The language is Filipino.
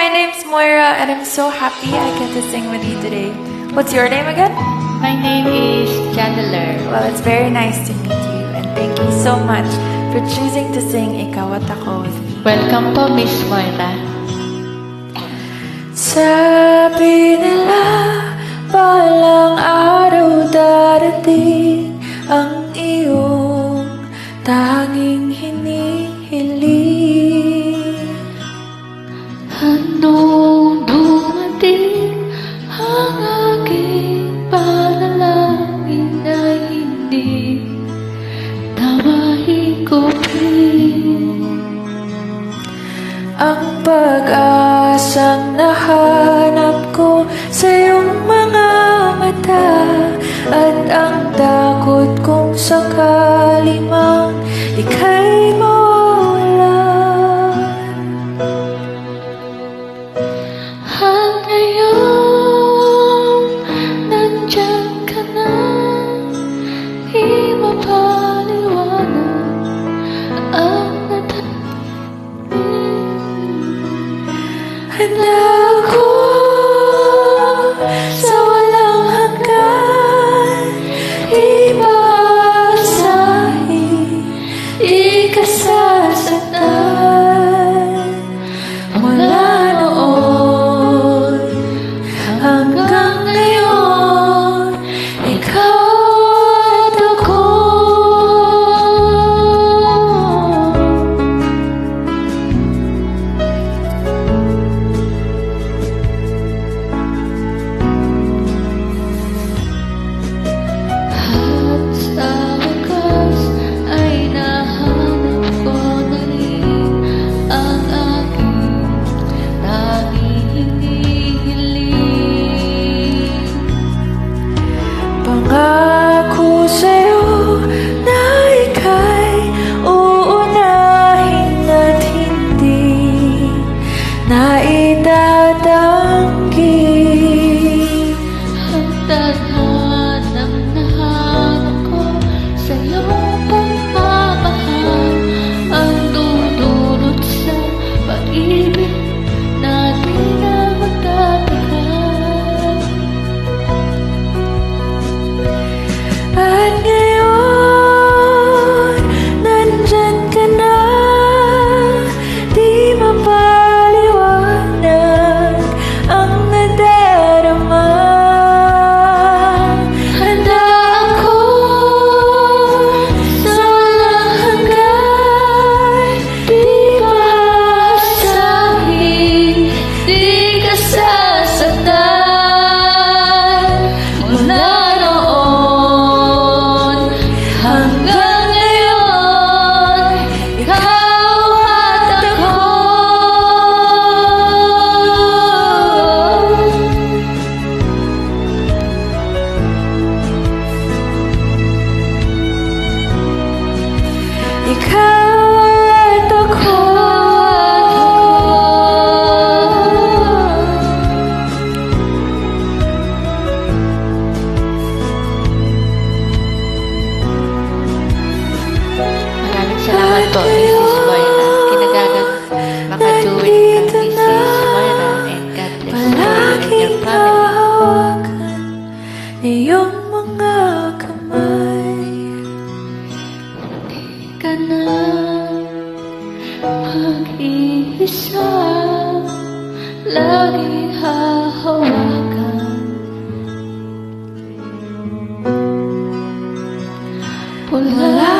my name's Moira and I'm so happy I get to sing with you today. What's your name again? My name is Chandler. Well, it's very nice to meet you and thank you so much for choosing to sing Ikaw at Ako with me. Welcome po, Miss Moira. Sabi nila, balang araw darating ang iyong tanging hinihiling. Anong dumating ang aking panalangin na hindi na mahigupin? Ang pag-asang nahanap ko sa iyong mga mata at ang takot kong sakali mang ika'y mawalan. Hanggang ngayon, nandyan ka na, di mapaliwanag ang Handa ako sa walang hanggan, ipasahin, ikasasaktan. Mula noon hanggang ngayon, ikaw at ako. At sa wakas ay nahanap ko na rin ang aking tanging hinihiling. Pangako sa'yo na ika'y uunahin at hindi na itatanggi. Ang tadhanang nahanap ko sa iyong pagmamahal ang dudulot sa pag-ibig na di na magtatagal. At ngayon, nandyan ka na, di mapaliwanag ang nadarama. Handa ako sa walang hanggan, di Pasahin, di ka sasaktan. Mula noon hanggang ngayon, ikaw at ako. ikaw at ako. Maraming salamat po, Mrs. Moira. Kinagagang makatuwid ka, Mrs. Moira, and God bless you and Palagi your family. hawakan iyong mga kamay. Di ka na mag-iisa, lagi hahawakan. Wala